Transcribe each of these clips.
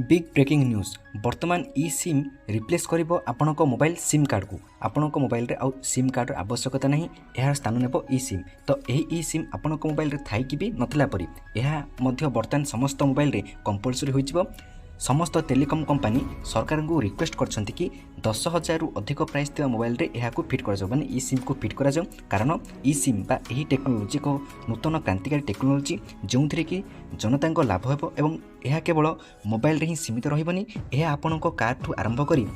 Big breaking news बर्तमान ई SIM replace करिबो आपणक mobile SIM card को आपणक मोबाइल रे आउ सिम कार्ड आवश्यकता नहीं यार स्थान नेबो ई सिम। तो यही ई सिम आपणक मोबाइल रे थाई कि भी नथिला परी यह मध्य बर्तमान समस्त मोबाइल रे कंपलसरी होइजिबो। समस्त टेलीकॉम कंपनी सरकार को रिक्वेस्ट करछंती कि 10,000 रु अधिक प्राइस थिबा मोबाइल रे एहा को फिट करा जाऊ माने ई सिम को फिट करा जाऊ। कारण ई सिम बा एही टेक्नोलोजी को नूतन क्रांतिकारी टेक्नोलोजी जोंथरे कि जनता को लाभ हेबो एवं यह केवल मोबाइल रे ही सीमित रहइबनी। यह आपनको कार ठू आरंभ करी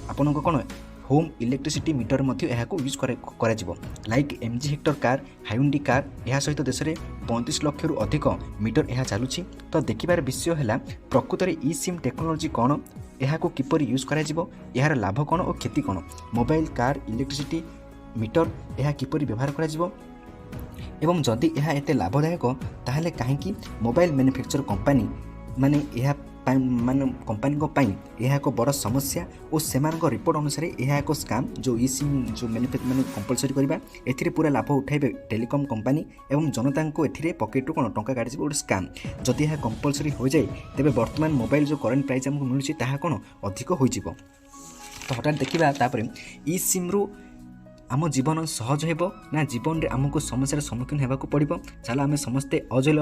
आपनको कोन होम इलेक्ट्रिसिटी मीटर मध्य यह यूज कर like MG Hector car Hyundai car यह सहित देश में 35 लाख रु अधिक मीटर यह चलुची। तो देखिबार विषय है प्रकृत में ई सिम टेक्नोलोजी कौन यह किपर यूज कर यार लाभ कौन और क्षति कौन मोबाइल कार इलेक्ट्रिसिटी मीटर यह किपर व्यवहार कर एवं जदि यह एते लाभदायक ताहले कहीं मोबाइल मैन्युफैक्चर कंपनी माने यह मान कंपनी को पाई यह एक बड़ समस्या और सेमान रिपोर्ट अनुसार यह एक स्काम जो ई सिम जो मैन्युफैक्चर कंपलसरी करवा ए पूरा लाभ उठाइबे टेलीकॉम कंपनी एवं जनता को ए पकेट कौन टंका काटि गोटे स्काम। जदि यह कंपलसरी हो जाए तेरे वर्तमान मोबाइल जो करेन्ट प्राइस आमको मिलूँ कौन अधिक हो। तो हठात देखा तापर ई सिम रु आम जीवन सहज हेबो ना जीवन रे आमको समस्यार सम्मुखीन हेबाकू पड़िबो। चलो आम समस्ते अजल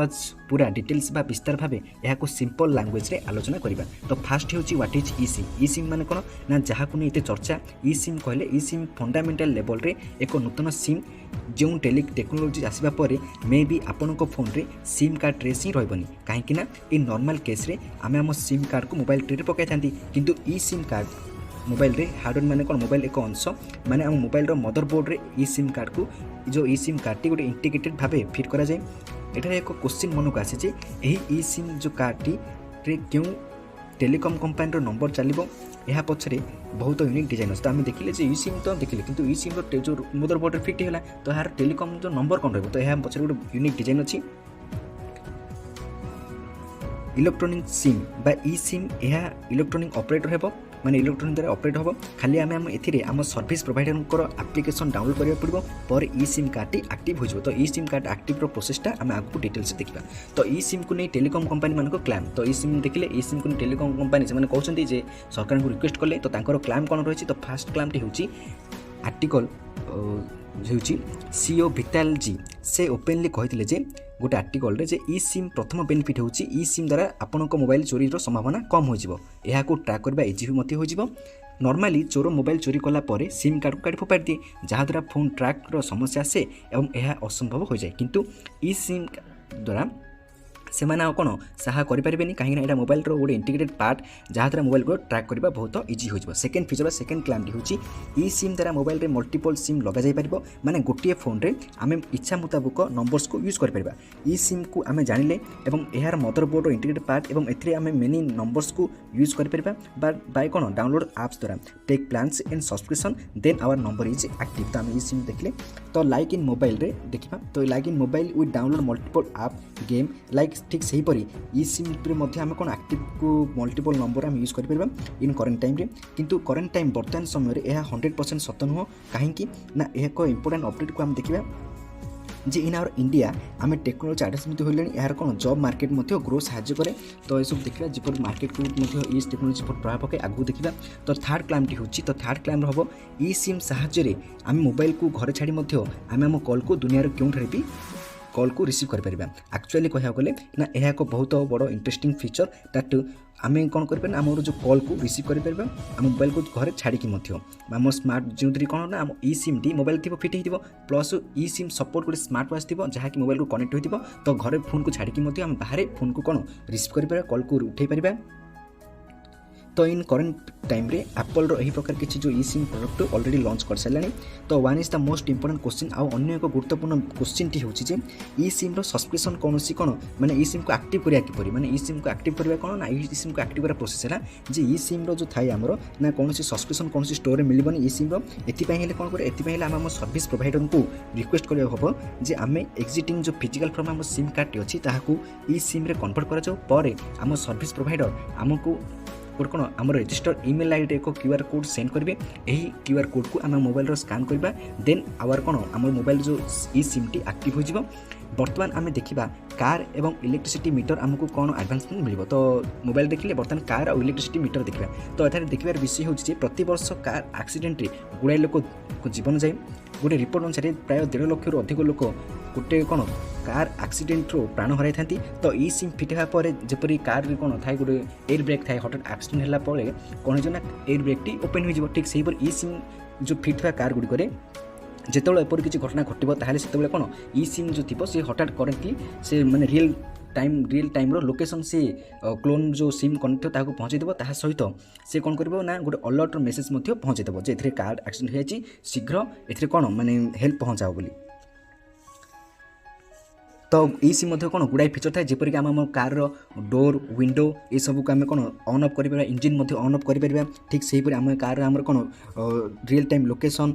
पूरा डिटेल्स बा विस्तार भावे यह सिंपल लैंग्वेज रे आलोचना करिबा। तो फास्ट होची what is E SIM. E SIM माने कोन ना जहा को एते चर्चा ई सिम कहले ई सिम फंडामेंटल लेवल रे एक नूतन सिम जो टेक्नोलोजी आसवा पर मे बी आपण फोन रे सिम कार्ड ट्रेस ही रहबनी कहीं ना ये नॉर्मल केस रे आम आम सिम कार्ड को मोबाइल ट्रे पकाई था किंतु ई सिम कार्ड मोबाइल रे हार्डवेयर माने कौन मोबाइल एक अंश माने आम मोबाइल मदरबोर्ड रे ई सिम कार्ड को जो ई सिम कार्ड टी गोटे इंटीग्रेटेड भावे फिट करा जाए। एठारे एक क्वेश्चन मन को आसी जे एही ई सिम जो कार्ड टी रे क्यों टेलीकॉम कंपनी रो नंबर चलिबो यह पछरे बहुत यूनिक डिजाइन अछि। तो आम देखिले जे ई सिम तो देखिले किंतु ई सिम रो जो मदरबोर्ड रे फिट होला तो यार टेलीकॉम जो नंबर कौन रहबो तो यह पछरे गोटे यूनिक डिजाइन अछि। इलेक्ट्रॉनिक सिम बा ई सिम यह इलेक्ट्रॉनिक ऑपरेटर हेबो माने इलेक्ट्रॉनिक द्वारा ऑपरेट होबो खाली आम एथिरे आम सर्विस प्रोवाइडर एप्लिकेशन डाउनलोड करिया पड़िबो पर ई सिम कार्ड एक्टिव हो जिवो। तो ई सिम कार्ड एक्टिव रो प्रोसेसटा आम आगु डिटेल्स से देखिबा। तो ई सिम को नै टेलीकॉम कंपनी मानको क्लेम तो ई सिम देखिले ई सिम को टेलीकॉम कंपनी से माने कहउछन्ती जे सरकार को रिक्वेस्ट करले तो तांकर क्लेम कोन रहिछि। तो फास्ट क्लेम टी होछि आर्टिकल होछि सीओ विटाल जी से ओपनली कहिथिले जे गोटे आर्टिकल रे जे ई सिम प्रथम बेनिफिट होछि ई सिम द्वारा आपनक मोबाइल चोरी रो संभावना कम हो जिवो। एहा को ट्रैक करबा इजी मते हो जिवो। नॉर्मली चोर मोबाइल चोरी कला परे सिम कार्ड को काटी फोपाड़ दिए जहाँ द्वारा फोन ट्रैक रो समस्या आसे एवं यह असंभव हो जाए। किंतु ई सिम द्वारा से कौन साहा करें कहीं यहाँ मोबाइल गोटे इंटीग्रेटेड पार्ट जहाँ द्वारा मोबाइल को ट्रैक करने बहुत इजी हो। सेकेंड फीचर सेकेंड क्लेम होची ई सिम द्वारा मोबाइल रे मल्टीपल सिम लगा जाई परिबो माने गोटे फोन रे आम इच्छा मुताबिक नंबर्स को यूज कर ई सिम को आम जानिले एवं यार मदरबोर्ड इंटीग्रेटेड पार्ट एवं एथिरे आम मेनी नंबर्स को यूज कर बाय कौन डाउनलोड एप्स द्वारा take plans and subscription then our number is active. तो आम ई सिम देखले तो लाइक इन मोबाइल रे देखा तो like in mobile with download multiple app game like ठीक से हीपरी ई सिम आम कौन एक्टिव को मल्टीपल नंबर आम यूज कर इन करेन्ट टाइम रे। किंतु करेन्ट टाइम बर्तमान समय यह 100% सत नुह कहीं ना एक इंपोर्टेंट अपडेट को आम देखा जे इन आवर इंडिया आम टेक्नोलोजी एडभांसमेंट होइले यार कौन जॉब मार्केट मध्य ग्रो साहाय्य करे। तो ये सब देखा जब मार्केट को ये टेक्नोलोजी पर प्रभाव पके आगू देखा। तो थर्ड क्लेम टी होची तो थर्ड क्लेम हम ई सिम साहाय्य आम मोबाइल को घरे छाड़ी आम आम कॉल को दुनिया क्यों भी कॉल को रिसीव कर पारिबा। एक्चुअली कहया गले ना यह एक बहुत बड़ इंटरेस्टिंग फीचर दैट आम कौन कर आम जो कॉल को रिसीव कर पारिबा आम मोबाइल को घरे छाड़ी आम स्मार्ट जो कौन ना आम ई सिम टी मोबाइल थी फिट हो प्लस ई सिम सपोर्ट गोटे स्मार्ट वाच थी जहाँकि मोबाइल को कनेक्ट हो तो घरे फोन को छाड़ी आम बाहर फोन को कौन रिसीव कर कॉल को उठे पारिबा। तो इन करेन्ट टाइम रे एप्पल रो एही प्रकार किसी जो ई सिम प्रोडक्ट ऑलरेडी लॉन्च कर सारे। तो one is the most important question आउ अन्य एक गुरुत्वपूर्ण क्वेश्चन टी होची जे ई सिम रो सब्सक्रिप्शन कौनसी कौन माने ई सिम को एक्टिव करिया किपरि माने ई सिम को एक्टिव करबा कौन ना ई सिम को एक्टिव करा प्रोसेस है जे ई सिम रो जो थाई हमरो ना कौनसी सब्सक्रिप्शन कौनसी स्टोर रे मिलबनी ई सिम रो एति पई हेले कौन करे एति पई हेले हम सर्विस प्रोवाइडर को रिक्वेस्ट करिया हबो जे आमे एग्जिटिंग जो फिजिकल फॉर्म हम सिम कार्ड टी अछि ताहाकू ई सिम रे कन्वर्ट करा जाऊ परे हम सर्विस प्रोवाइडर हमको ଗୋଟେ କ'ଣ ଆମର ରେଜିଷ୍ଟର ଇମେଲ୍ ଆଇଡ଼ିରେ ଏକ QR କୋଡ଼୍ ସେଣ୍ଡ କରିବେ। ଏହି QR କୋଡ଼୍କୁ ଆମେ ମୋବାଇଲର ସ୍କାନ୍ କରିବା, ଦେନ୍ ଆୱାର କ'ଣ ଆମର ମୋବାଇଲ ଯେଉଁ eSIMଟି ଆକ୍ଟିଭ୍ ହୋଇଯିବ। ବର୍ତ୍ତମାନ ଆମେ ଦେଖିବା କାର୍ ଏବଂ ଇଲେକ୍ଟ୍ରିସିଟି ମିଟର ଆମକୁ କ'ଣ ଆଡ଼ଭାନ୍ସମେଣ୍ଟ ମିଳିବ। ତ ମୋବାଇଲ ଦେଖିଲେ ବର୍ତ୍ତମାନ କାର୍ ଆଉ ଇଲେକ୍ଟ୍ରିସିଟି ମିଟର ଦେଖିବା। ତ ଏଠାରେ ଦେଖିବାର ବିଷୟ ହେଉଛି ଯେ ପ୍ରତିବର୍ଷ କାର୍ ଆକ୍ସିଡେଣ୍ଟରେ ଗୁଡ଼ାଏ ଲୋକ ଜୀବନ ଯାଏ। ଗୋଟେ ରିପୋର୍ଟ ଅନୁସାରେ ପ୍ରାୟ 1.5 ଲକ୍ଷରୁ ଅଧିକ ଲୋକ ଗୋଟେ କ'ଣ କାର୍ ଆକ୍ସିଡେଣ୍ଟରୁ ପ୍ରାଣ ହରାଇଥାନ୍ତି। ତ eSIM ଫିଟ୍ ହେବା ପରେ ଯେପରି କାର୍ରେ କ'ଣ ଥାଏ ଗୋଟେ ଏୟାର ବ୍ରେକ୍ ଥାଏ, ହଠାତ୍ ଆକ୍ସିଡେଣ୍ଟ ହେଲା ପରେ କ'ଣ ହେଇଯିବ ନା ଏୟାର ବ୍ରେକ୍ଟି ଓପେନ୍ ହୋଇଯିବ। ଠିକ୍ ସେହିପରି eSIM ଯେଉଁ ଫିଟ୍ ଥିବା କାର୍ ଗୁଡ଼ିକରେ ଯେତେବେଳେ ଏପରି କିଛି ଘଟଣା ଘଟିବ ତାହେଲେ ସେତେବେଳେ କ'ଣ eSIM ଯେଉଁ ଥିବ ସେ ହଠାତ୍ କରେଣ୍ଟଲି ସେ ମାନେ ରିଏଲ୍ ଟାଇମ୍ର ଲୋକେସନ୍ ସେ କ୍ଲୋନ୍ ଯେଉଁ ସିମ୍ କନେକ୍ଟ ଥିବ ତାହାକୁ ପହଞ୍ଚାଇ ଦେବ। ତାହା ସହିତ ସେ କ'ଣ କରିବ ନା ଗୋଟେ ଅଲର୍ଟର ମେସେଜ୍ ମଧ୍ୟ ପହଞ୍ଚାଇ ଦେବ ଯେ ଏଥିରେ କାର୍ ଆକ୍ସିଡେଣ୍ଟ ହୋଇଯାଇଛି, ଶୀଘ୍ର ଏଥିରେ କ'ଣ ମାନେ ହେଲ୍ପ ପହଞ୍ଚାଅ ବୋଲି। ତ eSIM ମଧ୍ୟ କ'ଣ ଗୁଡ଼ାଏ ଫିଚର ଥାଏ, ଯେପରିକି ଆମେ ଆମ କାର୍ର ଡୋର୍ ୱିଣ୍ଡୋ ଏସବୁକୁ ଆମେ କ'ଣ ଅନ୍ ଅଫ୍ କରିପାରିବା, ଇଞ୍ଜିନ୍ ମଧ୍ୟ ଅନ୍ ଅଫ୍ କରିପାରିବା। ଠିକ୍ ସେହିପରି ଆମେ କାର୍ରେ ଆମର କ'ଣ ରିଏଲ୍ ଟାଇମ୍ ଲୋକେସନ୍,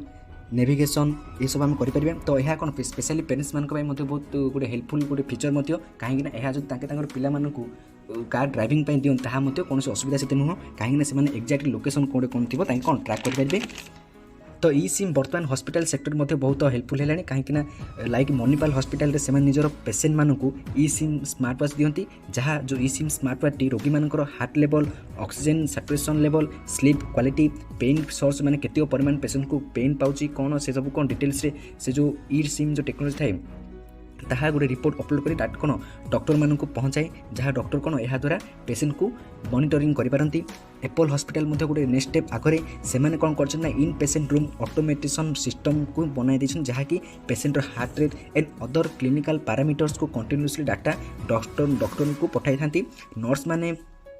ନେଭିଗେସନ୍ ଏସବୁ ଆମେ କରିପାରିବା। ତ ଏହା କ'ଣ ସ୍ପେଶାଲି ପ୍ୟାରେଣ୍ଟସ୍ମାନଙ୍କ ପାଇଁ ମଧ୍ୟ ବହୁତ ଗୋଟେ ହେଲ୍ପଫୁଲ୍ ଗୋଟେ ଫିଚର ମଧ୍ୟ, କାହିଁକିନା ଏହା ଯଦି ତାଙ୍କର ପିଲାମାନଙ୍କୁ କାର୍ ଡ୍ରାଇଭିଂ ପାଇଁ ଦିଅନ୍ତି ତାହା ମଧ୍ୟ କୌଣସି ଅସୁବିଧା ସେତେ ନୁହଁ, କାହିଁକିନା ସେମାନେ ଏକ୍ଜାକ୍ଟଲି ଲୋକେସନ୍ କେଉଁଠି କ'ଣ ଥିବ ତାଙ୍କୁ କ'ଣ ଟ୍ରାକ୍ କରିପାରିବେ। ତ eSIM ବର୍ତ୍ତମାନ ହସ୍ପିଟାଲ ସେକ୍ଟର ମଧ୍ୟ ବହୁତ ହେଲ୍ପଫୁଲ୍ ହେଲାଣି, କାହିଁକିନା ଲାଇକ୍ ମନିପାଲ ହସ୍ପିଟାଲରେ ସେମାନେ ନିଜର ପେସେଣ୍ଟମାନଙ୍କୁ eSIM ସ୍ମାର୍ଟ ୱାଚ୍ ଦିଅନ୍ତି, ଯାହା ଯେଉଁ eSIM ସ୍ମାର୍ଟ ୱାଚ୍ଟି ରୋଗୀମାନଙ୍କର heart level, oxygen saturation level, sleep quality, pain source ମାନେ କେତେ ପରିମାଣ ପେସେଣ୍ଟକୁ ପେନ୍ ପାଉଛି କ'ଣ ସେସବୁ କ'ଣ ଡିଟେଲ୍ସରେ ସେ ଯେଉଁ eSIM ଯେଉଁ ଟେକ୍ନୋଲୋଜି ଥାଏ ତାହା ଗୋଟେ ରିପୋର୍ଟ ଅପଲୋଡ଼ କରି କ'ଣ ଡକ୍ଟରମାନଙ୍କୁ ପହଞ୍ଚାଏ, ଯାହା ଡକ୍ଟର କ'ଣ ଏହାଦ୍ୱାରା ପେସେଣ୍ଟକୁ ମନିଟରିଂ କରିପାରନ୍ତି। ଏପଲ୍ ହସ୍ପିଟାଲ ମଧ୍ୟ ଗୋଟେ ନେକ୍ସଟ ଷ୍ଟେପ୍ ଆଗରେ ସେମାନେ କ'ଣ କରିଛନ୍ତି ନା ଇନ୍ ପେସେଣ୍ଟ ରୁମ୍ ଅଟୋମେଟିସନ୍ ସିଷ୍ଟମକୁ ବନାଇ ଦେଇଛନ୍ତି, ଯାହାକି ପେସେଣ୍ଟର heart rate and other clinical ପାରାମିଟର୍ସକୁ କଣ୍ଟିନ୍ୟୁଅସଲି ଡାଟା ଡକ୍ଟରଙ୍କୁ ପଠାଇଥାନ୍ତି। ନର୍ସମାନେ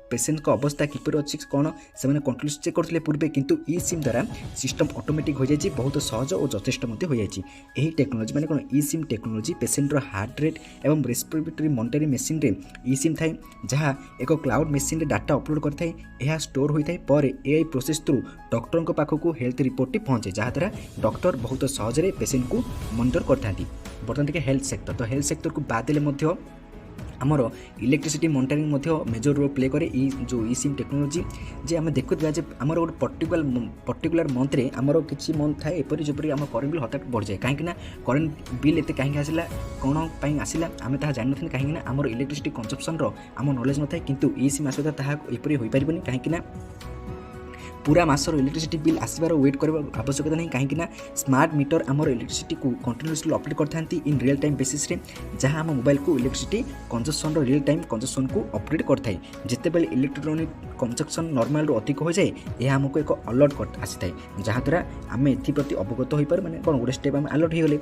ପେସେଣ୍ଟଙ୍କ ଅବସ୍ଥା କିପରି ଅଛି କ'ଣ ସେମାନେ କଣ୍ଟିନ୍ୟୁସ୍ ଚେକ୍ କରୁଥିଲେ ପୂର୍ବେ, କିନ୍ତୁ eSIM ଦ୍ୱାରା ସିଷ୍ଟମ୍ ଅଟୋମେଟିକ୍ ହୋଇଯାଇଛି, ବହୁତ ସହଜ ଓ ଯଥେଷ୍ଟ ମଧ୍ୟ ହୋଇଯାଇଛି। ଏହି ଟେକ୍ନୋଲୋଜି ମାନେ କ'ଣ eSIM ଟେକ୍ନୋଲୋଜି ପେସେଣ୍ଟର ହାର୍ଟ ରେଟ୍ ଏବଂ ରେସ୍ପିରେଟୋରୀ ମନିଟରିଂ ମେସିନ୍ରେ eSIM ଥାଏ, ଯାହା ଏକ କ୍ଲାଉଡ୍ ମେସିନ୍ରେ ଡାଟା ଅପଲୋଡ଼ କରିଥାଏ। ଏହା ଷ୍ଟୋର୍ ହୋଇଥାଏ ପରେ AI ପ୍ରୋସେସ୍ ଥ୍ରୁ ଡକ୍ଟରଙ୍କ ପାଖକୁ ହେଲ୍ଥ ରିପୋର୍ଟଟି ପହଞ୍ଚେ, ଯାହାଦ୍ୱାରା ଡକ୍ଟର ବହୁତ ସହଜରେ ପେସେଣ୍ଟକୁ ମନିଟର କରିଥାନ୍ତି। ବର୍ତ୍ତମାନ ଟିକେ ହେଲ୍ଥ ସେକ୍ଟର, ତ ହେଲ୍ଥ ସେକ୍ଟରକୁ ବାଦ ଦେଲେ ମଧ୍ୟ ଆମର ଇଲେକ୍ଟ୍ରିସିଟି ମନିଟରିଂ ମଧ୍ୟ ମେଜର ରୋଲ୍ ପ୍ଲେ କରେ ଯେଉଁ eSIM ଟେକ୍ନୋଲୋଜି। ଯେ ଆମେ ଦେଖୁଥିବା ଯେ ଆମର ଗୋଟେ ପର୍ଟିକୁଲାର ମନ୍ଥରେ ଆମର କିଛି ମନ୍ଥ ଥାଏ ଏପରି ଯେପରି ଆମ କରେଣ୍ଟ ବିଲ୍ ହଠାତ୍ ବଢ଼ିଯାଏ, କାହିଁକିନା କରେଣ୍ଟ ବିଲ୍ ଏତେ କାହିଁକି ଆସିଲା, କ'ଣ ପାଇଁ ଆସିଲା ଆମେ ତାହା ଜାଣିନଥାନ୍ତି, କାହିଁକିନା ଆମର ଇଲେକ୍ଟ୍ରିସିଟି କନଜମ୍ପସନ୍ର ଆମ ନଲେଜ୍ ନଥାଏ। କିନ୍ତୁ eSIM ଆସିବା ତାହା ଏପରି ହୋଇପାରିବନି, କାହିଁକିନା पूरा मासर इलेक्ट्रिसिटी बिल आसबार वेट करने आवश्यकता नहीं कहीं स्मार्ट मीटर आमर इलेक्ट्रिसिटी को कंटिन्यूअसली अपडेट करते इन रियल टाइम बेसिस रे जहाँ आम मोबाइल को electricity consumption real time consumption को अपडेट करता है जितेबाला इलेक्ट्रोनिक कंजप्शन नॉर्मल रू अधिक हो जाए यह आमको एक अलर्ट आसी था जहाँद्वारा आम एप्रति अवगत हो पार माने कौन गोटे स्टेप आम अलर्ट हो गले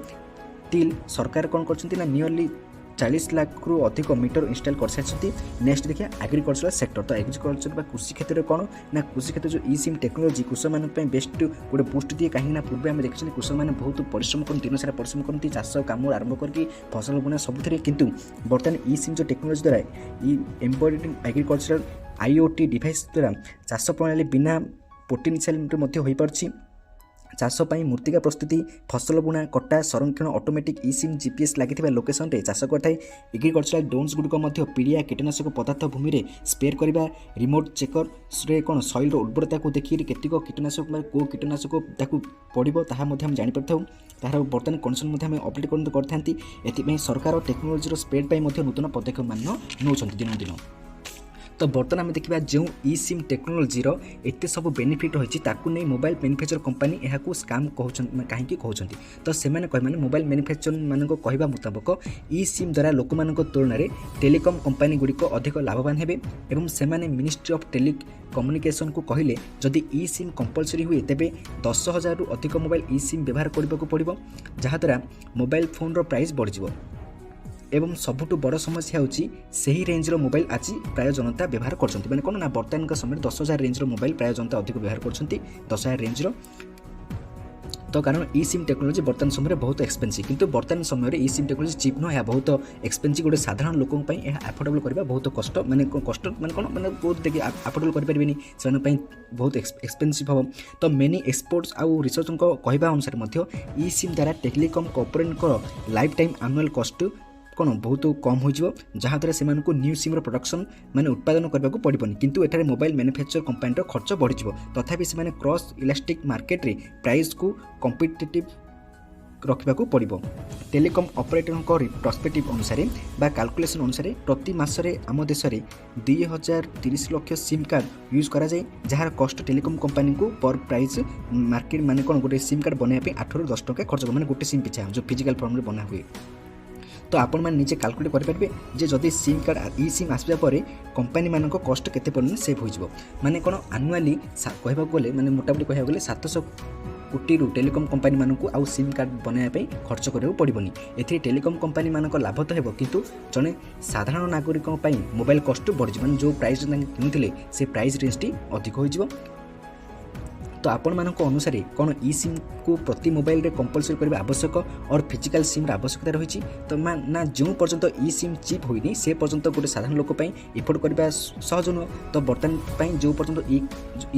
टिल सरकार कौन कर नियरली 40 लाख रु अधिक मीटर इंस्टॉल कर सारी। नेक्स्ट देखिए एग्रीकल्चर सेक्टर तो एग्रीकल्चर कृषि क्षेत्र में कौन ना कृषि क्षेत्र जो eSIM टेक्नोलॉजी कृषक मानी बेस्ट गोटे बुस्ट दिए कहीं पूर्व आम देखते कृषक मैंने बहुत परिश्रम करते दिन सारा परिश्रम करते चाष कम आरंभ करके फसल बुना सबुथ किंतु बर्तमान eSIM जो टेक्नोलॉजी द्वारा एम्बेडेड एग्रीकल्चर IoT डिवाइस द्वारा चाष प्रणाली बिना पोटेंशियल हो पार्ची चाष मूर्तिका प्रस्तुति फसल बुणा कटा संरक्षण ऑटोमेटिक eSIM GPS लगी लोकेशन रे चाष करता है। एग्रीकल्चरल ड्रोन्स गुड़िक पीड़िया कीटनाशक पदार्थ भूमि में स्प्रे करने रिमोट चेकर से कौन सॉइल उर्वरता को देखिए केतिक कीटनाशक कौ कीटनाशक पड़ो ताम जापर तार बर्तमान कंडीशन आम अपडेट करते सरकार टेक्नोलोजी स्प्रेड नूतन पदक्षेप मान नौ दिन दिन। तो बर्तमान आम देखा जो eSIM टेक्नोलोजी एत सब बेनिफिट रही नहीं मोबाइल मैन्युफैक्चर कंपनी यहाँ स्काम कहीं कहते तो से मैंने मोबाइल मैन्युफैक्चर मान कहवा मुताबक eSIM द्वारा लोक मान तुलन में टेलीकम कंपनी गुड़िक अधिक लाभवान हेबे एवं से मिनिस्ट्री ऑफ टेलीकम्युनिकेशन को कहले जदि eSIM कंपलसरी हुए तेबे 10,000 रु अधिक मोबाइल eSIM व्यवहार करने को पड़ो जहाँद्वारा मोबाइल फोन प्राइस बढ़ जाए एवं सबुठु बड़ समस्या होची सही रेंज रो मोबाइल आज प्राय जनता व्यवहार करछंती माने कोन ना वर्तमान समय 10,000 रेंज रो मोबाइल प्राय जनता अधिक व्यवहार करछंती 10,000 रेंज रो तो कारण eSIM टेक्नोलॉजी वर्तमान समय बहुत एक्सपेंसिव किंतु वर्तमान समय eSIM टेक्नोलॉजी चीप नुह बहुत एक्सपेंसिव गोटे साधारण लोकों अफोर्डेबल करबा बहुत कष्ट माने कौन माने बहुत देखिए अफोर्डेबल करें से बहुत एक्सपेंसिव हम तो मेनी एक्सपर्ट्स आउ रिसर्च कहवा अनुसार eSIM द्वारा telecom corporate life time annual cost କ'ଣ ବହୁତ କମ୍ ହୋଇଯିବ, ଯାହାଦ୍ୱାରା ସେମାନଙ୍କୁ ନ୍ୟୁ ସିମ୍ର ପ୍ରଡକ୍ସନ୍ ମାନେ ଉତ୍ପାଦନ କରିବାକୁ ପଡ଼ିବନି। କିନ୍ତୁ ଏଠାରେ ମୋବାଇଲ ମ୍ୟାନୁଫ୍ୟାକ୍ଚର କମ୍ପାନୀର ଖର୍ଚ୍ଚ ବଢ଼ିଯିବ। ତଥାପି ସେମାନେ କ୍ରସ୍ ଇଲାଷ୍ଟିକ୍ ମାର୍କେଟରେ ପ୍ରାଇସ୍କୁ କମ୍ପିଟିଟିଭ୍ ରଖିବାକୁ ପଡ଼ିବ। ଟେଲିକମ୍ ଅପରେଟରଙ୍କ ପ୍ରସ୍ପେକ୍ଟିଭ୍ ଅନୁସାରେ ବା କାଲକୁଲେସନ୍ ଅନୁସାରେ ପ୍ରତି ମାସରେ ଆମ ଦେଶରେ 2030 ଲକ୍ଷ ସିମ୍ କାର୍ଡ଼ ୟୁଜ୍ କରାଯାଏ, ଯାହାର କଷ୍ଟ ଟେଲିକମ୍ କମ୍ପାନୀକୁ ପର୍ ପ୍ରାଇସ୍ ମାର୍କେଟ ମାନେ କ'ଣ ଗୋଟେ ସିମ୍ କାର୍ଡ଼ ବନାଇବା ପାଇଁ 8 ରୁ 10 ଟଙ୍କା ଖର୍ଚ୍ଚ ହେବ, ମାନେ ଗୋଟେ ସିମ୍ ପିଛା ଯେଉଁ ଫିଜିକାଲ୍ ଫର୍ମରେ ବନା ହୁଏ। ତ ଆପଣମାନେ ନିଜେ କାଲକୁଲେଟ୍ କରିପାରିବେ ଯେ ଯଦି ସିମ୍ କାର୍ଡ଼ eSIM ଆସିବା ପରେ କମ୍ପାନୀମାନଙ୍କ କଷ୍ଟ କେତେ ପରିମାଣରେ ସେଭ୍ ହୋଇଯିବ। ମାନେ କ'ଣ ଆନୁଆଲି କହିବାକୁ ଗଲେ ମାନେ ମୋଟାମୋଟି କହିବାକୁ ଗଲେ 700 କୋଟିରୁ ଟେଲିକମ୍ କମ୍ପାନୀମାନଙ୍କୁ ଆଉ ସିମ୍ କାର୍ଡ଼ ବନାଇବା ପାଇଁ ଖର୍ଚ୍ଚ କରିବାକୁ ପଡ଼ିବନି। ଏଥିରେ ଟେଲିକମ୍ କମ୍ପାନୀମାନଙ୍କ ଲାଭ ତ ହେବ, କିନ୍ତୁ ଜଣେ ସାଧାରଣ ନାଗରିକଙ୍କ ପାଇଁ ମୋବାଇଲ କଷ୍ଟ ବଢ଼ିଯିବ। ମାନେ ଯେଉଁ ପ୍ରାଇସ୍ରେ ତାଙ୍କେ କିଣୁଥିଲେ ସେ ପ୍ରାଇସ୍ ରେଞ୍ଜଟି ଅଧିକ ହୋଇଯିବ। ତ ଆପଣମାନଙ୍କ ଅନୁସାରେ କ'ଣ eSIMକୁ ପ୍ରତି ମୋବାଇଲରେ କମ୍ପଲସରି କରିବା ଆବଶ୍ୟକ ଅର୍ ଫିଜିକାଲ୍ ସିମ୍ର ଆବଶ୍ୟକତା ରହିଛି? ତ ନା ଯେଉଁ ପର୍ଯ୍ୟନ୍ତ eSIM ଚିପ୍ ହୋଇନି ସେ ପର୍ଯ୍ୟନ୍ତ ଗୋଟେ ସାଧାରଣ ଲୋକ ପାଇଁ ଏଫୋର୍ଡ଼ କରିବା ସହଜ ନୁହଁ। ତ ବର୍ତ୍ତମାନ ପାଇଁ ଯେଉଁ ପର୍ଯ୍ୟନ୍ତ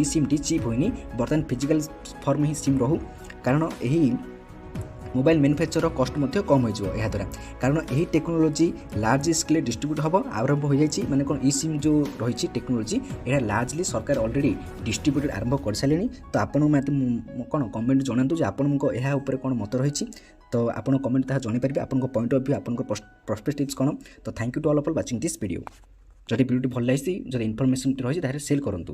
eSIMଟି ଚିପ୍ ହୋଇନି, ବର୍ତ୍ତମାନ ଫିଜିକାଲ୍ ଫର୍ମ ହିଁ ସିମ୍ ରହୁ, କାରଣ ଏହି ମୋବାଇଲ ମ୍ୟାନୁଫ୍ୟାକ୍ଚରର କଷ୍ଟ ମଧ୍ୟ କମ୍ ହୋଇଯିବ ଏହାଦ୍ୱାରା। କାରଣ ଏହି ଟେକ୍ନୋଲୋଜି ଲାର୍ଜ ସ୍କେଲ୍ରେ ଡିଷ୍ଟ୍ରିବ୍ୟୁଟ୍ ହେବ, ଆରମ୍ଭ ହୋଇଯାଇଛି। ମାନେ କ'ଣ eSIM ଯେଉଁ ରହିଛି ଟେକ୍ନୋଲୋଜି ଏହା ଲାର୍ଜଲି ସରକାର ଅଲରେଡ଼ି ଡିଷ୍ଟ୍ରିବ୍ୟୁଟ୍ ଆରମ୍ଭ କରିସାରିଲେଣି। ତ ଆପଣ କ'ଣ କମେଣ୍ଟ ଜଣାନ୍ତୁ ଯେ ଆପଣଙ୍କ ଏହା ଉପରେ କ'ଣ ମତ ରହିଛି। ତ ଆପଣ କମେଣ୍ଟ ତାହା ଜଣାଇପାରିବେ, ଆପଣଙ୍କ ପଏଣ୍ଟ ଅଫ୍ ଭ୍ୟୁ, ଆପଣଙ୍କ ପର୍ସପେକ୍ଟିଭ୍ସ କ'ଣ। ତ thank you to all for watching this video. ଯଦି ଭିଡ଼ିଓଟି ଭଲ ଲାଗିଛି, ଯଦି ଇନଫର୍ମେସନ୍ଟି ରହିଛି ତାହେଲେ ସେୟାର କରନ୍ତୁ।